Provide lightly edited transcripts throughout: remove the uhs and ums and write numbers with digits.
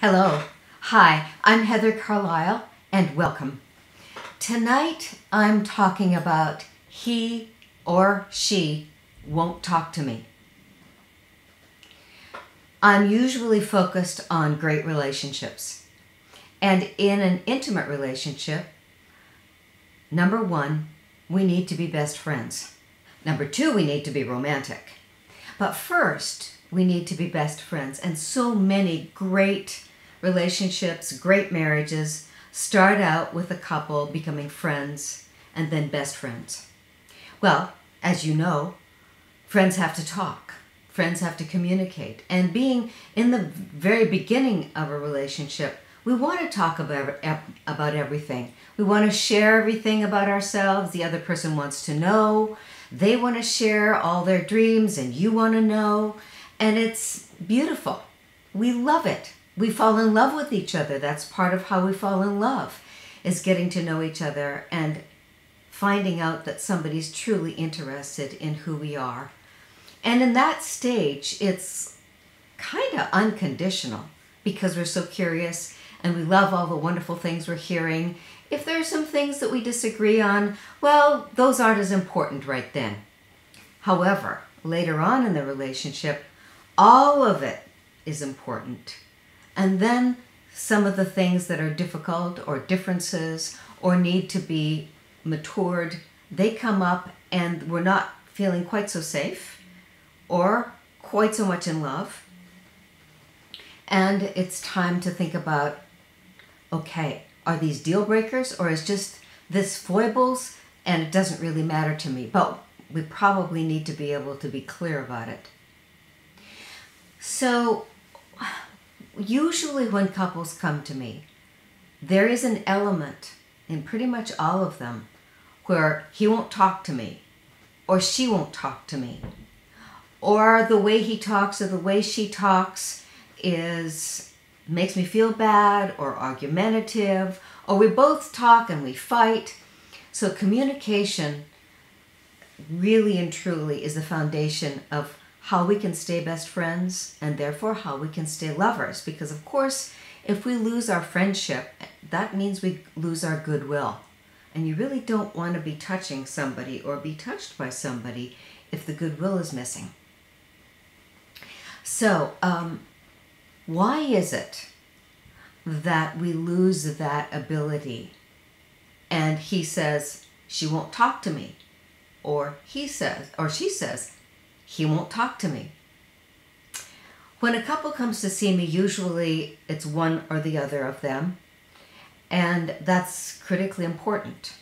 Hello. Hi, I'm Heather Carlisle, and welcome. Tonight, I'm talking about he or she won't talk to me. I'm usually focused on great relationships. And in an intimate relationship, number one, we need to be best friends. Number two, we need to be romantic. But first, we need to be best friends. And so many great relationships, great marriages start out with a couple becoming friends and then best friends. Well, as you know, friends have to talk. Friends have to communicate. And being in the very beginning of a relationship, we want to talk about everything. We want to share everything about ourselves. The other person wants to know. They want to share all their dreams and you want to know. And it's beautiful. We love it. We fall in love with each other. That's part of how we fall in love, is getting to know each other and finding out that somebody's truly interested in who we are. And in that stage, it's kind of unconditional because we're so curious and we love all the wonderful things we're hearing. If there are some things that we disagree on, well, those aren't as important right then. However, later on in the relationship, all of it is important. And then some of the things that are difficult or differences or need to be matured, they come up and we're not feeling quite so safe or quite so much in love. And it's time to think about, okay, are these deal breakers or is just this foibles and it doesn't really matter to me? But we probably need to be able to be clear about it. So usually when couples come to me, there is an element in pretty much all of them where he won't talk to me or she won't talk to me, or the way he talks or the way she talks makes me feel bad or argumentative, or we both talk and we fight. So communication really and truly is the foundation of how we can stay best friends and therefore how we can stay lovers. Because of course, if we lose our friendship, that means we lose our goodwill. And you really don't want to be touching somebody or be touched by somebody if the goodwill is missing. So, why is it that we lose that ability? And he says, she won't talk to me. Or he says, or she says, he won't talk to me. When a couple comes to see me, usually it's one or the other of them. And that's critically important.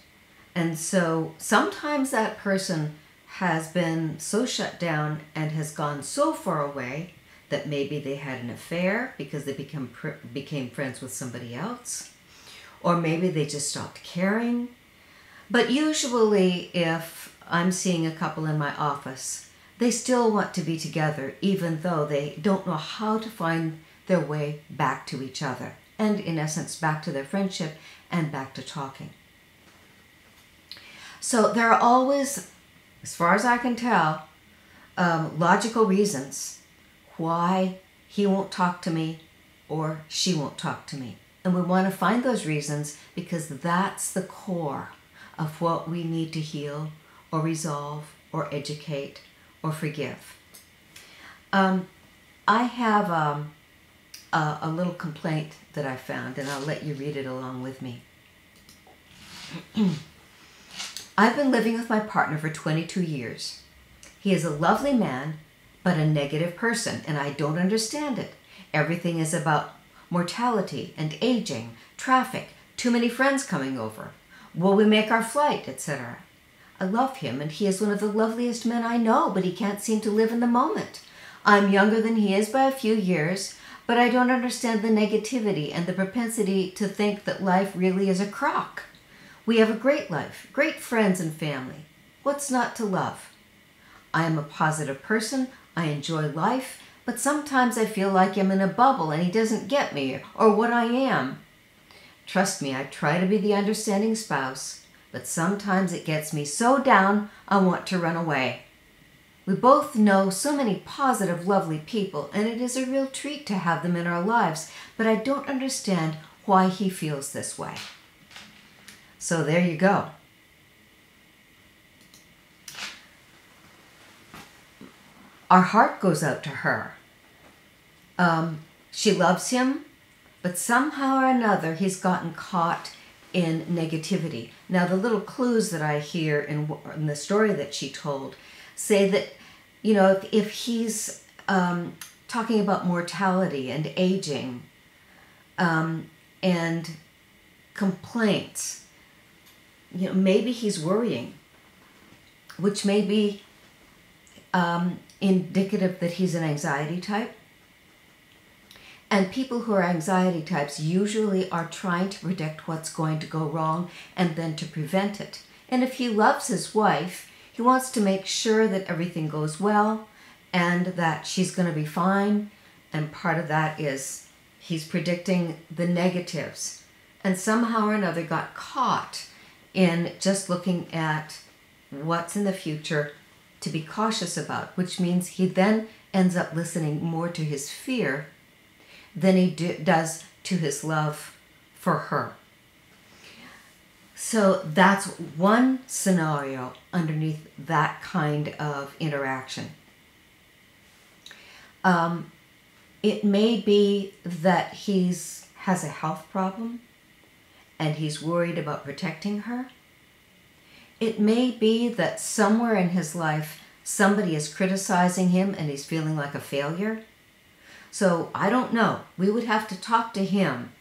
And so sometimes that person has been so shut down and has gone so far away that maybe they had an affair because they became friends with somebody else. Or maybe they just stopped caring. But usually if I'm seeing a couple in my office, they still want to be together even though they don't know how to find their way back to each other. And in essence, back to their friendship and back to talking. So there are always, as far as I can tell, logical reasons why he won't talk to me or she won't talk to me. And we want to find those reasons because that's the core of what we need to heal or resolve or educate or forgive. I have a little complaint that I found, and I'll let you read it along with me. I've been living with my partner for 22 years. He is a lovely man, but a negative person, and I don't understand it. Everything is about mortality and aging, traffic, too many friends coming over. Will we make our flight, etc. I love him, and he is one of the loveliest men I know, but he can't seem to live in the moment. I'm younger than he is by a few years, but I don't understand the negativity and the propensity to think that life really is a crock. We have a great life, great friends and family. What's not to love? I am a positive person. I enjoy life, but sometimes I feel like I'm in a bubble and he doesn't get me or what I am. Trust me, I try to be the understanding spouse, but sometimes it gets me so down I want to run away. We both know so many positive, lovely people, and it is a real treat to have them in our lives, but I don't understand why he feels this way. So there you go. Our heart goes out to her. She loves him, but somehow or another he's gotten caught in negativity. Now, the little clues that I hear in the story that she told say that, you know, if he's talking about mortality and aging and complaints, you know, maybe he's worrying, which may be indicative that he's an anxiety type. And people who are anxiety types usually are trying to predict what's going to go wrong and then to prevent it. And if he loves his wife, he wants to make sure that everything goes well and that she's going to be fine. And part of that is he's predicting the negatives. And somehow or another got caught in just looking at what's in the future to be cautious about, which means he then ends up listening more to his fear than he does to his love for her. So that's one scenario underneath that kind of interaction. It may be that has a health problem and he's worried about protecting her. It may be that somewhere in his life somebody is criticizing him and he's feeling like a failure. So I don't know. We would have to talk to him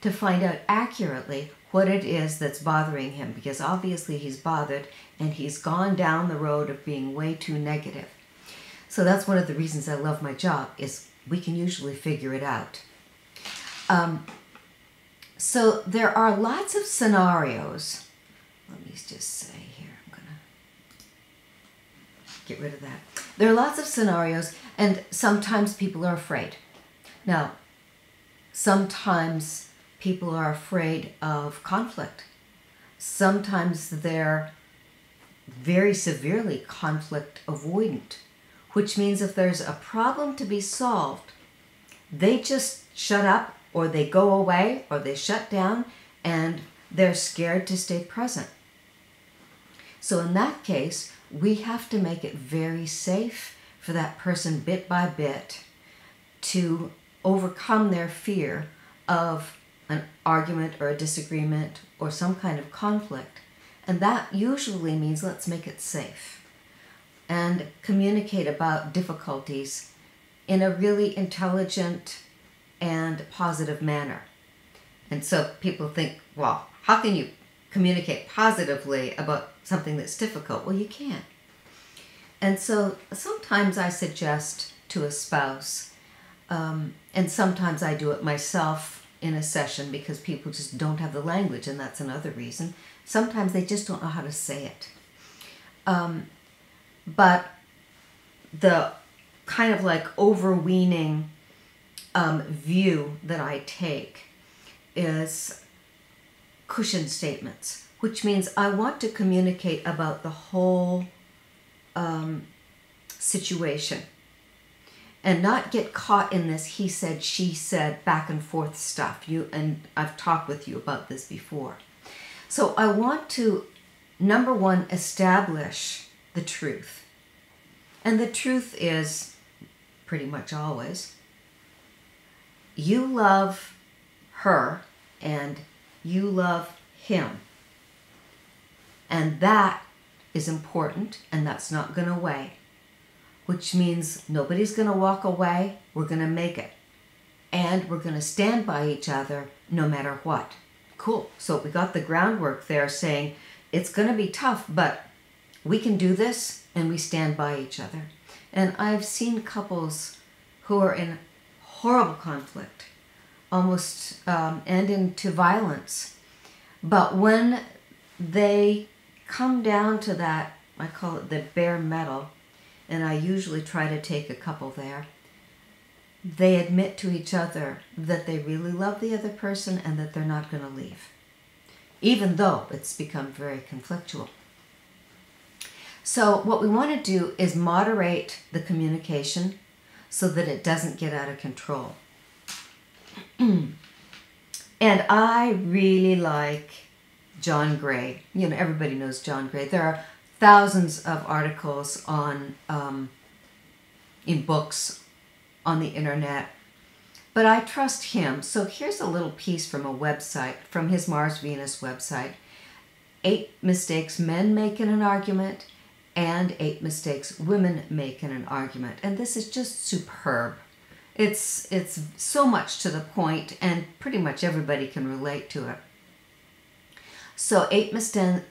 to find out accurately what it is that's bothering him, because obviously he's bothered and he's gone down the road of being way too negative. So that's one of the reasons I love my job, is we can usually figure it out. So there are lots of scenarios. Let me just say here, I'm going to get rid of that. There are lots of scenarios, and sometimes people are afraid. Now, sometimes people are afraid of conflict. Sometimes they're very severely conflict avoidant, which means if there's a problem to be solved, they just shut up, or they go away, or they shut down, and they're scared to stay present. So in that case, we have to make it very safe for that person bit by bit to overcome their fear of an argument or a disagreement or some kind of conflict. And that usually means let's make it safe and communicate about difficulties in a really intelligent and positive manner. And so people think, well, how can you communicate positively about something that's difficult? Well, you can't. And so sometimes I suggest to a spouse, and sometimes I do it myself in a session because people just don't have the language, and that's another reason. Sometimes they just don't know how to say it. But the kind of like overweening view that I take is cushion statements, which means I want to communicate about the whole situation and not get caught in this he said, she said, back and forth stuff. And I've talked with you about this before. So I want to, number one, establish the truth. And the truth is pretty much always, you love her and you love him. And that is important, and that's not going away, which means nobody's going to walk away. We're going to make it. And we're going to stand by each other no matter what. Cool. So we got the groundwork there saying it's going to be tough, but we can do this, and we stand by each other. And I've seen couples who are in horrible conflict, almost end into violence. But when they come down to that, I call it the bare metal, and I usually try to take a couple there, they admit to each other that they really love the other person and that they're not going to leave, even though it's become very conflictual. So what we want to do is moderate the communication so that it doesn't get out of control. And I really like John Gray. You know, everybody knows John Gray. There are thousands of articles on in books on the internet, but I trust him. So here's a little piece from a website, from his Mars Venus website. 8 mistakes men make in an argument and 8 mistakes women make in an argument. And this is just superb. It's so much to the point, and pretty much everybody can relate to it. So 8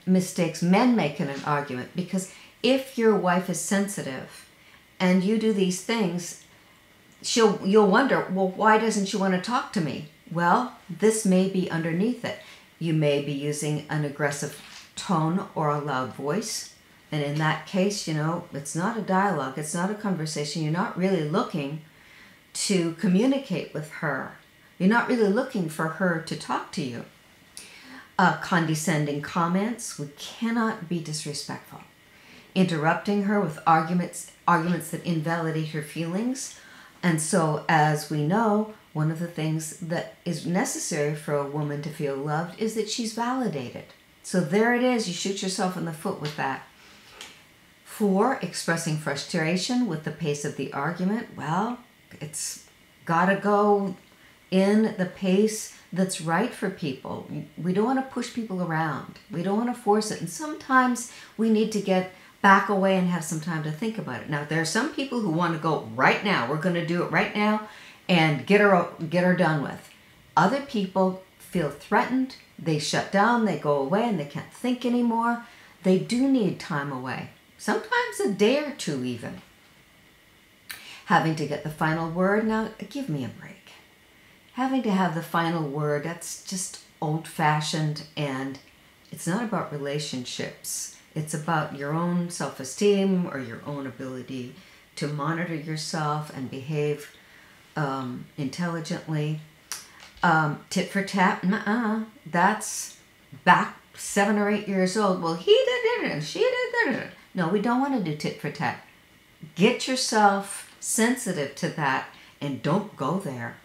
mistakes men make in an argument, because if your wife is sensitive and you do these things, you'll wonder, well, why doesn't she want to talk to me? Well, this may be underneath it. You may be using an aggressive tone or a loud voice. And in that case, you know, it's not a dialogue. It's not a conversation. You're not really looking to communicate with her. You're not really looking for her to talk to you. Condescending comments. We cannot be disrespectful. Interrupting her with arguments that invalidate her feelings. And so, as we know, one of the things that is necessary for a woman to feel loved is that she's validated. So there it is. You shoot yourself in the foot with that. 4, expressing frustration with the pace of the argument. Well, it's got to go in the pace that's right for people. We don't want to push people around. We don't want to force it. And sometimes we need to get back away and have some time to think about it. Now, there are some people who want to go right now. We're going to do it right now and get her done with. Other people feel threatened. They shut down. They go away and they can't think anymore. They do need time away. Sometimes a day or 2 even. Having to get the final word. Now, give me a break. Having to have the final word, that's just old-fashioned, and it's not about relationships. It's about your own self-esteem or your own ability to monitor yourself and behave intelligently. Tit for tat, that's back 7 or 8 years old. Well, he did it and she did it. No, we don't want to do tit for tat. Get yourself sensitive to that and don't go there.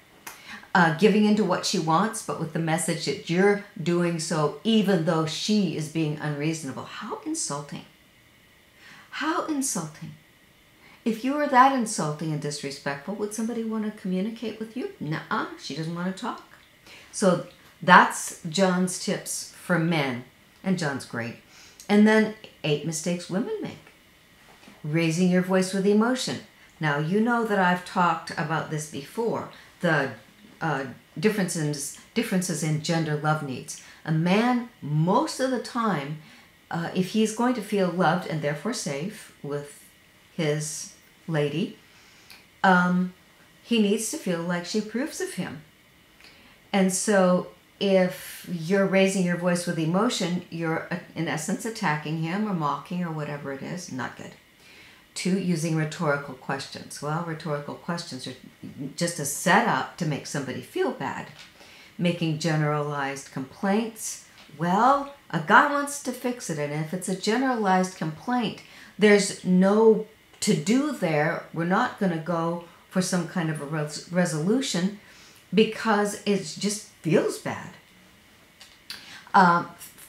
Giving into what she wants, but with the message that you're doing so even though she is being unreasonable. How insulting. How insulting. If you were that insulting and disrespectful, would somebody want to communicate with you? Nuh-uh, she doesn't want to talk. So that's John's tips for men, and John's great. And then 8 mistakes women make. Raising your voice with emotion. Now, you know that I've talked about this before. The differences in gender love needs. A man, most of the time, if he's going to feel loved and therefore safe with his lady, he needs to feel like she approves of him. And so if you're raising your voice with emotion, you're in essence attacking him or mocking or whatever it is. Not good. 2, using rhetorical questions. Well, rhetorical questions are just a setup to make somebody feel bad. Making generalized complaints. Well, a guy wants to fix it, and if it's a generalized complaint, there's no to-do there. We're not going to go for some kind of a resolution because it just feels bad.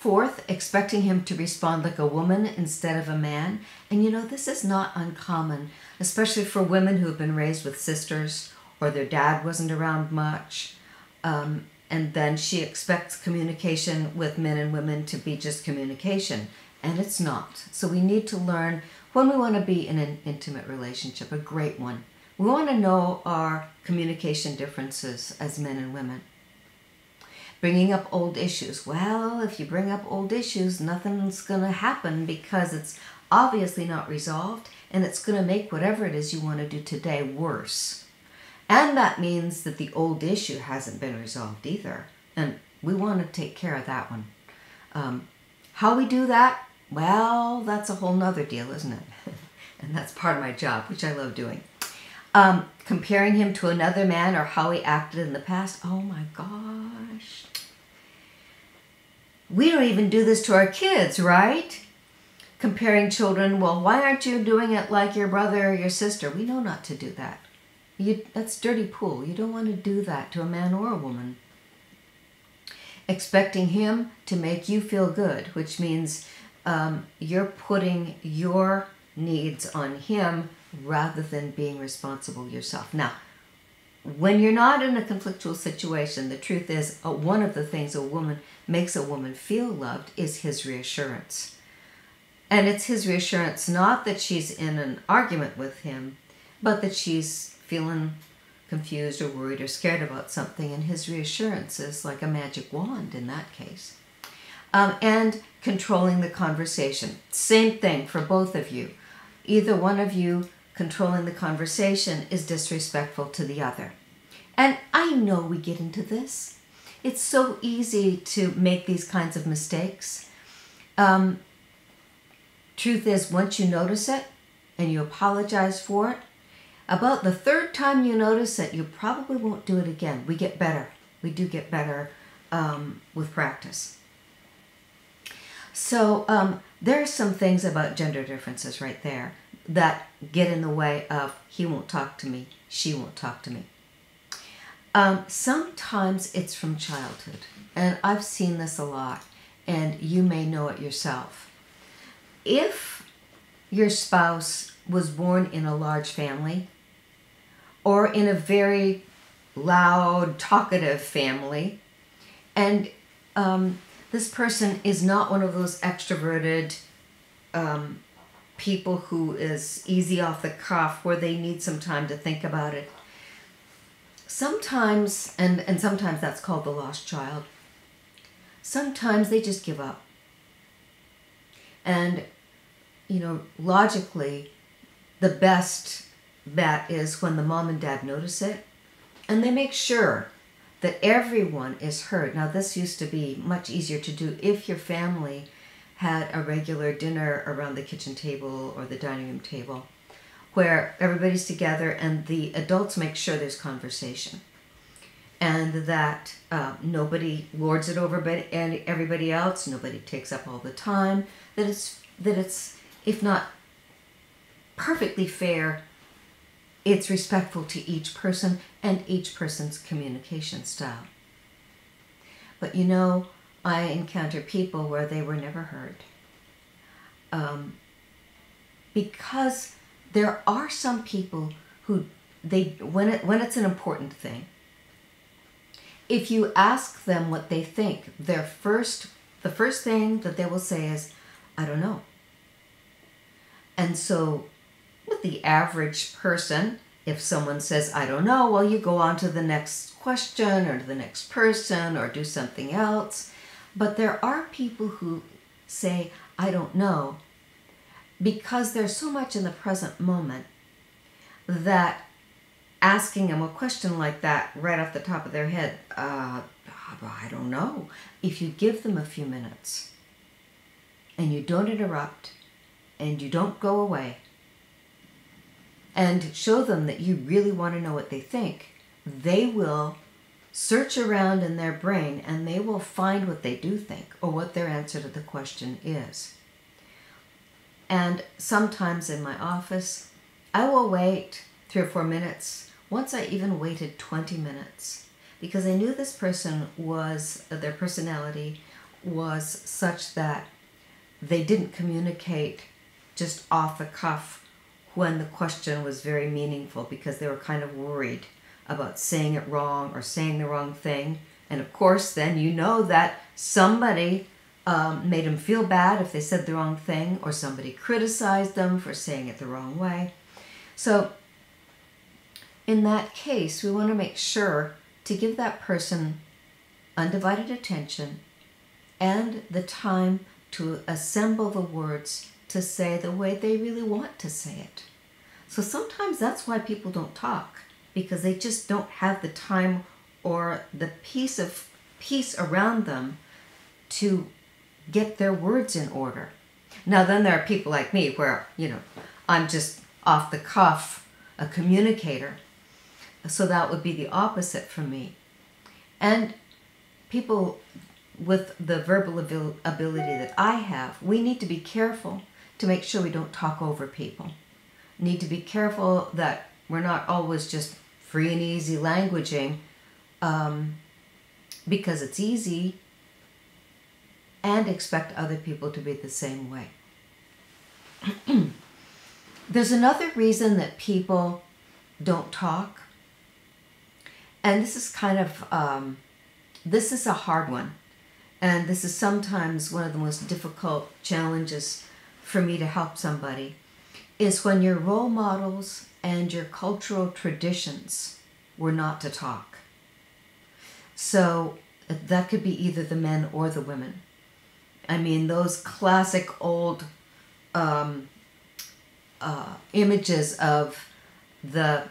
4th, expecting him to respond like a woman instead of a man. And you know, this is not uncommon, especially for women who have been raised with sisters or their dad wasn't around much. And then she expects communication with men and women to be just communication, and it's not. So we need to learn when we want to be in an intimate relationship, a great one. We want to know our communication differences as men and women. Bringing up old issues. Well, if you bring up old issues, nothing's going to happen because it's obviously not resolved, and it's going to make whatever it is you want to do today worse. And that means that the old issue hasn't been resolved either, and we want to take care of that one. How we do that? Well, that's a whole nother deal, isn't it? And that's part of my job, which I love doing. Comparing him to another man or how he acted in the past. Oh my gosh. We don't even do this to our kids, right? comparing children, well, why aren't you doing it like your brother or your sister? We know not to do that. That's dirty pool. You don't want to do that to a man or a woman. Expecting him to make you feel good, which means you're putting your needs on him rather than being responsible yourself. Now, when you're not in a conflictual situation, the truth is one of the things a woman makes a woman feel loved is his reassurance. And it's his reassurance not that she's in an argument with him, but that she's feeling confused or worried or scared about something, and his reassurance is like a magic wand in that case. And controlling the conversation. Same thing for both of you. Either one of you controlling the conversation is disrespectful to the other. And I know we get into this. It's so easy to make these kinds of mistakes. Truth is, once you notice it and you apologize for it, about the third time you notice it, you probably won't do it again. We get better. We do get better with practice. So there are some things about gender differences right there that get in the way of he won't talk to me, she won't talk to me. Sometimes it's from childhood, and I've seen this a lot, and you may know it yourself. If your spouse was born in a large family or in a very loud, talkative family, and this person is not one of those extroverted people who is easy off the cuff where they need some time to think about it. Sometimes, and sometimes that's called the lost child, sometimes they just give up. And, logically, the best bet is when the mom and dad notice it and they make sure that everyone is heard. Now, this used to be much easier to do if your family had a regular dinner around the kitchen table or the dining room table where everybody's together and the adults make sure there's conversation and that nobody lords it over everybody else, nobody takes up all the time, that it's, if not perfectly fair, it's respectful to each person and each person's communication style. But I encounter people where they were never heard. Because there are some people who, when it's an important thing, if you ask them what they think, the first thing that they will say is, I don't know. And so with the average person, if someone says, I don't know, well, you go on to the next question or to the next person or do something else. But there are people who say, I don't know, because there's so much in the present moment that asking them a question like that right off the top of their head, I don't know. If you give them a few minutes and you don't interrupt and you don't go away, and show them that you really want to know what they think, they will search around in their brain and they will find what they do think or what their answer to the question is. And sometimes in my office, I will wait 3 or 4 minutes. Once I even waited 20 minutes because I knew this person their personality was such that they didn't communicate just off the cuff when the question was very meaningful because they were kind of worried about saying it wrong or saying the wrong thing. And of course, then that somebody made them feel bad if they said the wrong thing or somebody criticized them for saying it the wrong way. So in that case, we want to make sure to give that person undivided attention and the time to assemble the words to say the way they really want to say it. So sometimes that's why people don't talk, because they just don't have the time or the peace around them to get their words in order. Now then there are people like me where, I'm just off the cuff, a communicator. So that would be the opposite for me. And people with the verbal ability that I have, we need to be careful to make sure we don't talk over people. Need to be careful that we're not always just free and easy languaging because it's easy, and expect other people to be the same way. There's another reason that people don't talk, and this is kind of, this is a hard one, and this is sometimes one of the most difficult challenges for me to help somebody, is when your role models and your cultural traditions were not to talk. So that could be either the men or the women. I mean, those classic old images of the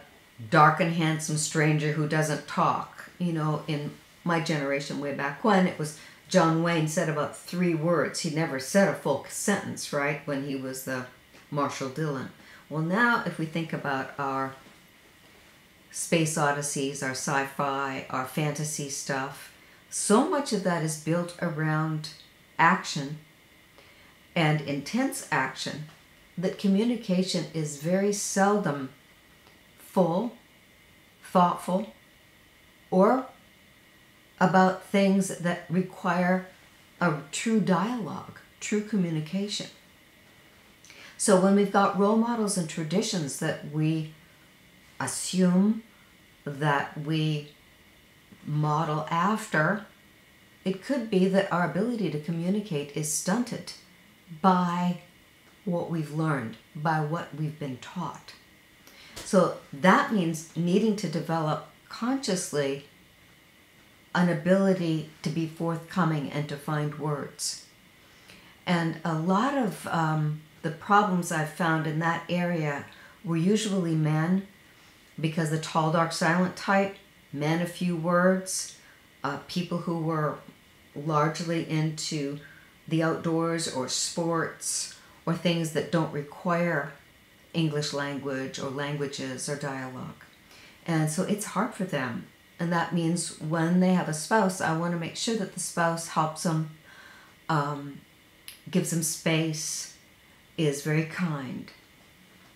dark and handsome stranger who doesn't talk. You know, in my generation way back when, it was John Wayne said about 3 words. He never said a full sentence, right, when he was the Marshall Dillon. Well, now if we think about our space odysseys, our sci-fi, our fantasy stuff, so much of that is built around action and intense action that communication is very seldom full, thoughtful, or about things that require a true dialogue, true communication. So when we've got role models and traditions that we assume that we model after, it could be that our ability to communicate is stunted by what we've learned, by what we've been taught. So that means needing to develop consciously an ability to be forthcoming and to find words. And a lot of the problems I've found in that area were usually men, because the tall, dark, silent type, men, a few words, people who were largely into the outdoors or sports or things that don't require English language or languages or dialogue. And so it's hard for them. And that means when they have a spouse, I want to make sure that the spouse helps them, gives them space, is very kind.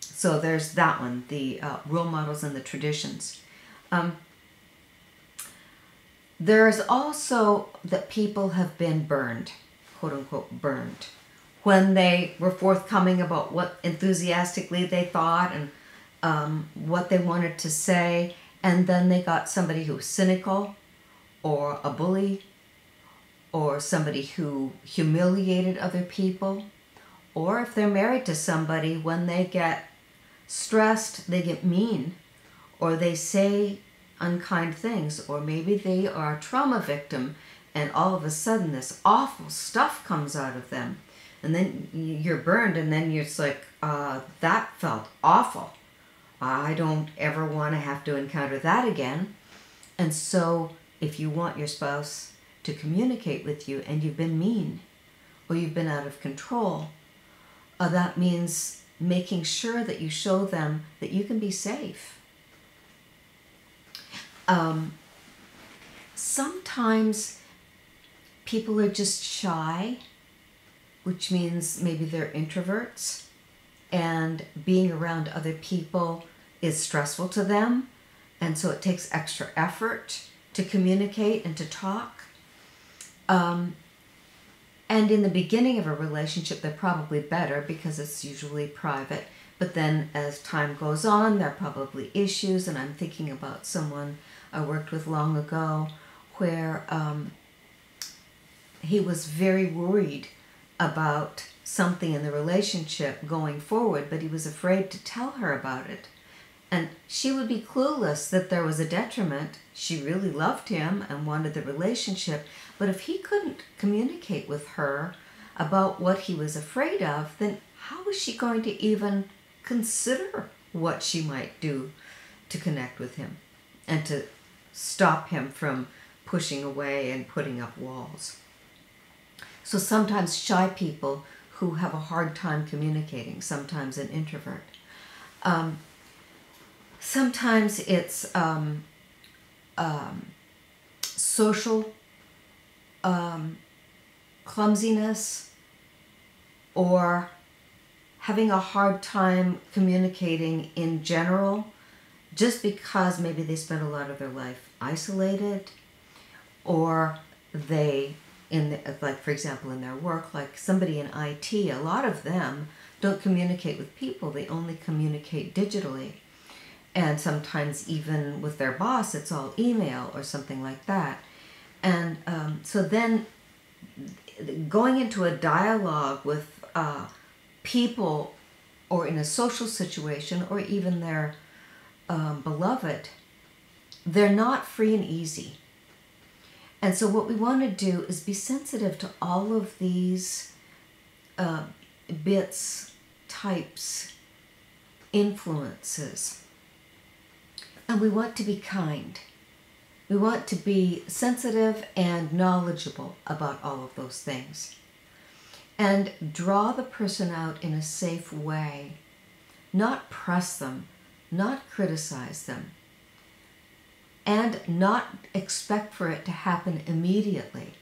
So there's that one, the role models and the traditions. There's also that people have been burned, quote unquote burned, when they were forthcoming about what enthusiastically they thought and what they wanted to say, and then they got somebody who was cynical or a bully or somebody who humiliated other people, or if they're married to somebody, when they get stressed, they get mean, or they say unkind things, or maybe they are a trauma victim and all of a sudden this awful stuff comes out of them, and then you're burned, and then you're just like, that felt awful. I don't ever want to have to encounter that again. And so if you want your spouse to communicate with you and you've been mean or you've been out of control, that means making sure that you show them that you can be safe. Sometimes people are just shy, which means maybe they're introverts, and being around other people is stressful to them, and so it takes extra effort to communicate and to talk. And in the beginning of a relationship, they're probably better because it's usually private. But then as time goes on, there are probably issues. And I'm thinking about someone I worked with long ago where he was very worried about something in the relationship going forward, but he was afraid to tell her about it. And she would be clueless that there was a detriment. She really loved him and wanted the relationship. But if he couldn't communicate with her about what he was afraid of, then how was she going to even consider what she might do to connect with him and to stop him from pushing away and putting up walls? So sometimes shy people who have a hard time communicating, sometimes an introvert. Sometimes it's social clumsiness or having a hard time communicating in general, just because maybe they spend a lot of their life isolated, or they, like for example in their work, like somebody in IT, a lot of them don't communicate with people, they only communicate digitally. And sometimes even with their boss, it's all email or something like that. And so then going into a dialogue with people, or in a social situation, or even their beloved, they're not free and easy. And so what we want to do is be sensitive to all of these bits, types, influences. And we want to be kind. We want to be sensitive and knowledgeable about all of those things. And draw the person out in a safe way. Not press them, not criticize them, and not expect for it to happen immediately.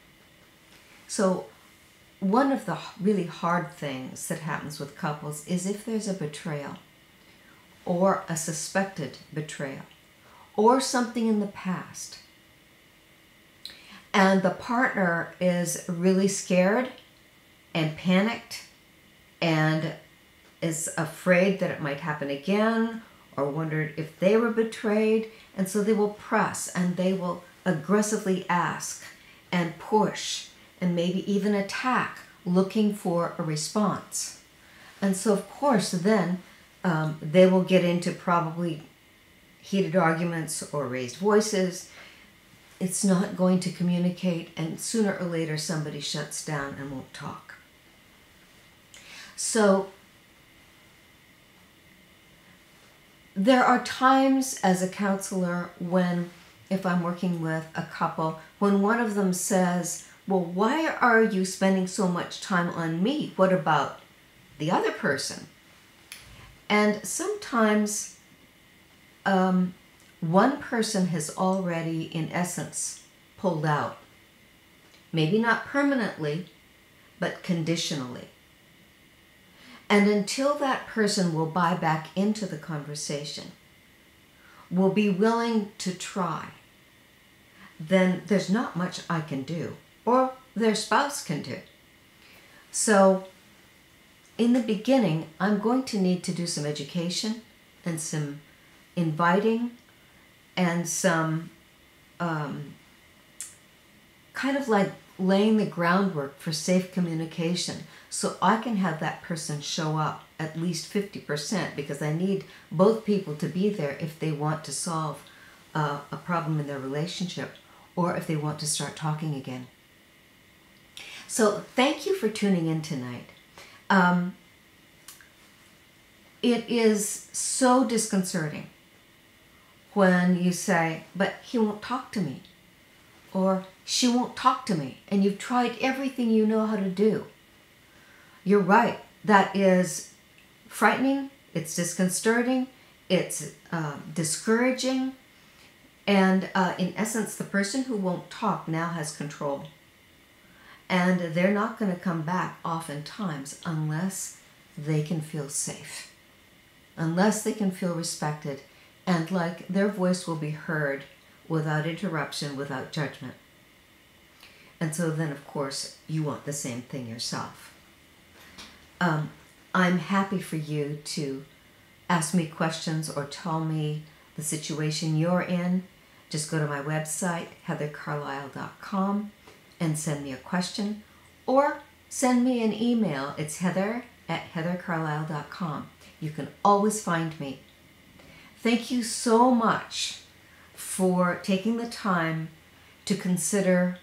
So one of the really hard things that happens with couples is if there's a betrayal, or a suspected betrayal, or something in the past, and the partner is really scared and panicked and is afraid that it might happen again, or wondered if they were betrayed, and so they will press and they will aggressively ask and push and maybe even attack, looking for a response. And so of course then they will get into probably heated arguments or raised voices. It's not going to communicate, and sooner or later somebody shuts down and won't talk. So there are times as a counselor when, if I'm working with a couple, when one of them says, well, why are you spending so much time on me? What about the other person? And sometimes one person has already, in essence, pulled out. Maybe not permanently, but conditionally. And until that person will buy back into the conversation, will be willing to try, then there's not much I can do, or their spouse can do. So in the beginning, I'm going to need to do some education and some inviting and some kind of like laying the groundwork for safe communication, so I can have that person show up at least 50%, because I need both people to be there if they want to solve a problem in their relationship, or if they want to start talking again. So thank you for tuning in tonight. It is so disconcerting when you say, but he won't talk to me, or she won't talk to me, and you've tried everything you know how to do. You're right. That is frightening. It's disconcerting. It's discouraging. And in essence, the person who won't talk now has control. And they're not going to come back oftentimes unless they can feel safe, unless they can feel respected, and like their voice will be heard without interruption, without judgment. And so then, of course, you want the same thing yourself. I'm happy for you to ask me questions or tell me the situation you're in. Just go to my website, heathercarlisle.com, and send me a question, or send me an email. It's heather@heathercarlisle.com. You can always find me. Thank you so much for taking the time to consider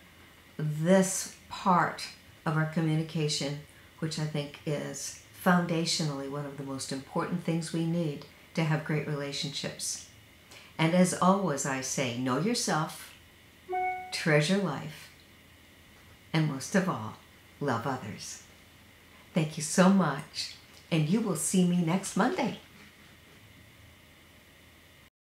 this part of our communication, which I think is foundationally one of the most important things we need to have great relationships. And as always, I say, know yourself, treasure life, and most of all, love others. Thank you so much, and you will see me next Monday.